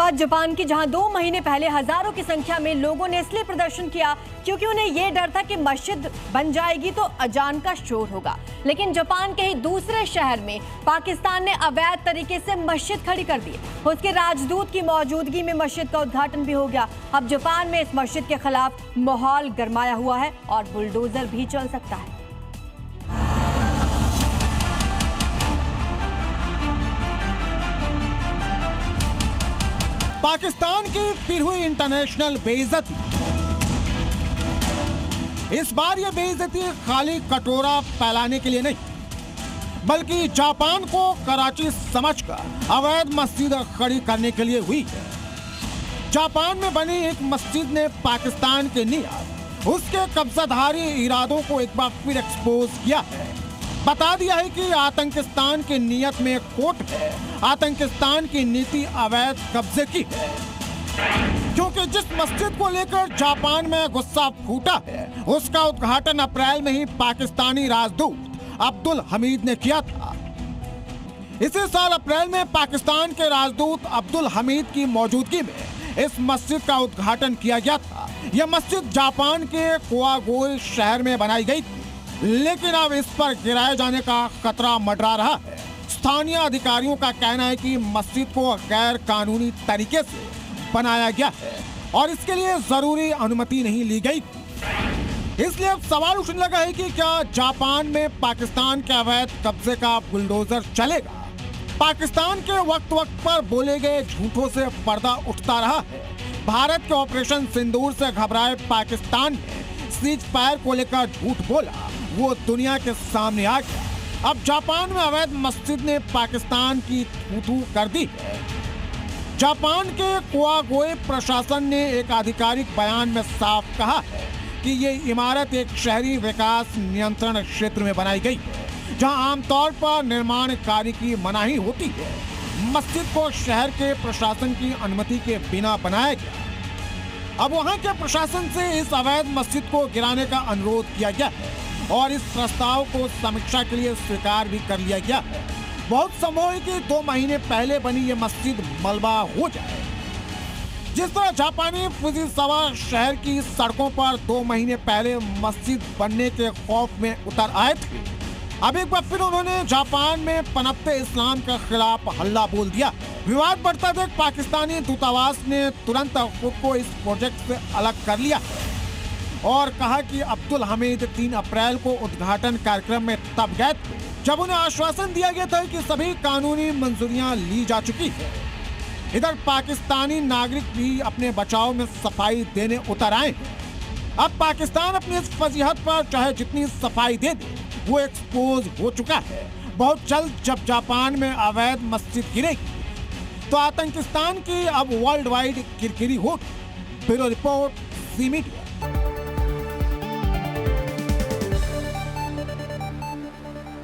बात जापान की, जहां 2 महीने पहले हजारों की संख्या में लोगों ने इसलिए प्रदर्शन किया क्योंकि उन्हें यह डर था कि मस्जिद बन जाएगी तो अजान का शोर होगा। लेकिन जापान के ही दूसरे शहर में पाकिस्तान ने अवैध तरीके से मस्जिद खड़ी कर दी। उसके राजदूत की मौजूदगी में मस्जिद का उद्घाटन भी हो गया। अब जापान में इस मस्जिद के खिलाफ माहौल गरमाया हुआ है और बुलडोजर भी चल सकता है। पाकिस्तान की फिर हुई इंटरनेशनल बेइज्जती। इस बार यह बेइज्जती खाली कटोरा फैलाने के लिए नहीं, बल्कि जापान को कराची समझकर अवैध मस्जिद खड़ी करने के लिए हुई है। जापान में बनी एक मस्जिद ने पाकिस्तान के नियत, उसके कब्जाधारी इरादों को एक बार फिर एक्सपोज किया है। बता दिया है कि आतंकिस्तान की नीयत में खोट है, आतंकिस्तान की नीति अवैध कब्जे की है। क्योंकि जिस मस्जिद को लेकर जापान में गुस्सा फूटा है, उसका उद्घाटन अप्रैल में ही पाकिस्तानी राजदूत अब्दुल हमीद ने किया था। इसी साल अप्रैल में पाकिस्तान के राजदूत अब्दुल हमीद की मौजूदगी में इस मस्जिद का उद्घाटन किया गया था। यह मस्जिद जापान के कुआगोई शहर में बनाई गई थी, लेकिन अब इस पर गिराए जाने का खतरा मंडरा रहा है। स्थानीय अधिकारियों का कहना है कि मस्जिद को गैर कानूनी तरीके से बनाया गया है और इसके लिए जरूरी अनुमति नहीं ली गई। इसलिए अब सवाल उठने लगा है कि क्या जापान में पाकिस्तान के अवैध कब्जे का बुलडोजर चलेगा। पाकिस्तान के वक्त वक्त पर बोले गए झूठों से पर्दा उठता रहा है। भारत के ऑपरेशन सिंदूर से घबराए पाकिस्तान ने सीज फायर को लेकर झूठ बोला, वो दुनिया के सामने आ गया। अब जापान में अवैध मस्जिद ने पाकिस्तान की थू-थू कर दी है। जापान के कुआगोई प्रशासन ने एक आधिकारिक बयान में साफ कहा है कि ये इमारत एक शहरी विकास नियंत्रण क्षेत्र में बनाई गई है, जहां आमतौर पर निर्माण कार्य की मनाही होती है। मस्जिद को शहर के प्रशासन की अनुमति के बिना बनाया गया। अब वहां के प्रशासन से इस अवैध मस्जिद को गिराने का अनुरोध किया गया है और इस प्रस्ताव को समीक्षा के लिए स्वीकार भी कर लिया गया है। बहुत संभव है कि 2 महीने पहले बनी ये मस्जिद मलबा हो जाए। जिस तरह जापानी फुजिसावा शहर की सड़कों पर 2 महीने पहले मस्जिद बनने के खौफ में उतर आए थे, अब एक बार फिर उन्होंने जापान में पनपते इस्लाम के खिलाफ हल्ला बोल दिया। विवाद बढ़ता देख पाकिस्तानी दूतावास ने तुरंत खुद को इस प्रोजेक्ट से अलग कर लिया और कहा कि अब्दुल हमीद 3 अप्रैल को उद्घाटन कार्यक्रम में तब गए थे जब उन्हें आश्वासन दिया गया था कि सभी कानूनी मंजूरियां ली जा चुकी है। इधर पाकिस्तानी नागरिक भी अपने बचाव में सफाई देने उतर आए हैं। अब पाकिस्तान अपनी इस फजीहत पर चाहे जितनी सफाई दे दे, वो एक्सपोज हो चुका है। बहुत जल्द जब जापान में अवैध मस्जिद गिरेगी तो आतंकिस्तान की अब वर्ल्ड वाइड किरकिरी होगी। Bureau report, C media.